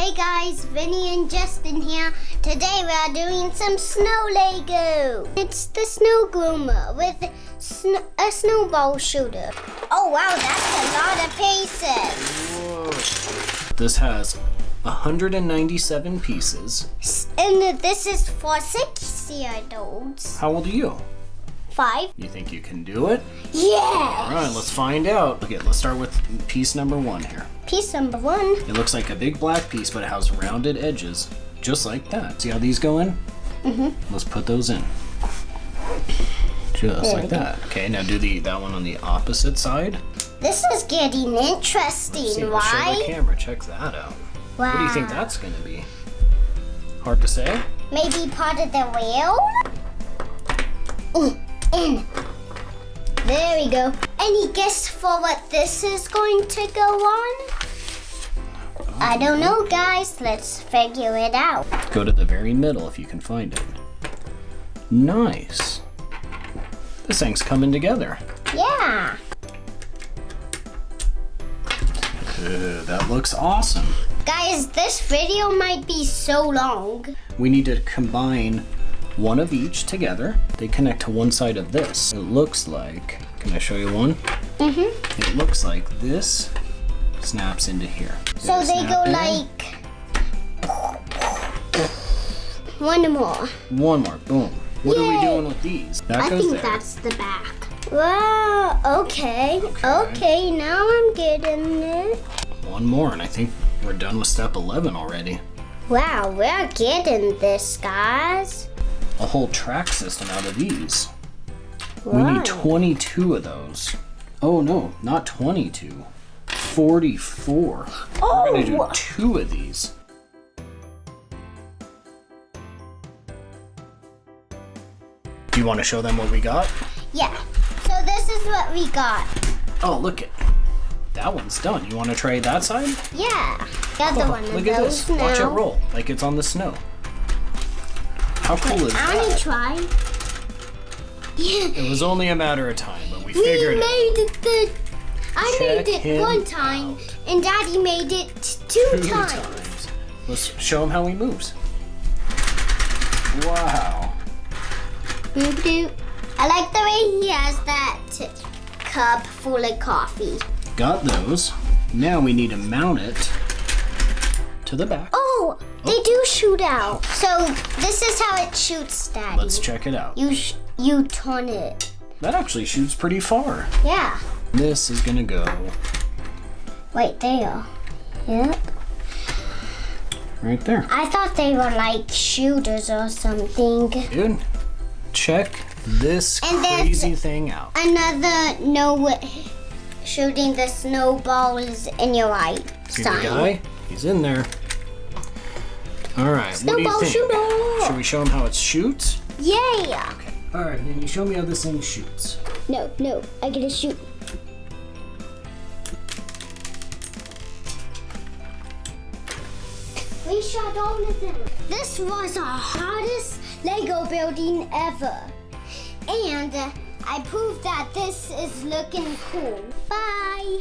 Hey guys, Vinny and Justin here. Today we are doing some snow Lego. It's the snow groomer with a snowball shooter. Oh wow, that's a lot of pieces. Whoa. This has 197 pieces. And this is for 6-year-olds. How old are you? 5. You think you can do it? Yeah. All right, let's find out. Okay, let's start with piece number 1 here. Piece number 1. It looks like a big black piece, but it has rounded edges, just like that. See how these go in? Let's put those in. Just like that. Okay, now do that one on the opposite side. This is getting interesting. Let's see, Why? Show the camera. Check that out. Wow. What do you think that's going to be? Hard to say? Maybe part of the wheel? In. There we go. Any guess for what this is going to go on? I don't know, guys. Let's figure it out. Go to the very middle if you can find it. Nice. This thing's coming together. Yeah. That looks awesome. Guys, this video might be so long. We need to combine one of each together. They connect to one side of this. It looks like, can I show you one? It looks like this snaps into here. So they go in. like... One more. One more, boom. What are we Yay. doing with these? That I goes think there. that's the back. Wow, okay. Okay, now I'm getting it. One more, and I think we're done with step 11 already. Wow, we're getting this, guys. A whole track system out of these. Wow. We need 22 of those. Oh no, not 22. 44. Oh. We're gonna do 2 of these. Do you want to show them what we got? Yeah, so this is what we got. Oh, look it. That one's done. You want to try that side? Yeah, the other one of Look at those this. now. Watch it roll like it's on the snow. How cool is I want to that? try. Yeah. It was only a matter of time, but we We figured it. made it good. I Check made it him one time, out. and Daddy made it two times. Let's show him how he moves. Wow. Boop-doop. I like the way he has that cup full of coffee. Got those. Now we need to mount it to the back. Oh, they do shoot out. So this is how it shoots, Daddy. Let's check it out. You turn it. That actually shoots pretty far. Yeah. This is gonna go Wait, there. Yep. right there. I thought they were like shooters or something. Dude, check this And there's crazy thing out. Another shooting the snowballs in your eye See the sign. guy? He's in there. All right, Snowball what do you think? shooter. Should we show him how it shoots? Yeah. Okay. All right, then you show me how this thing shoots. No, I gotta shoot. We shot all of them. This was our hardest Lego building ever. And I proved that this is looking cool. Bye.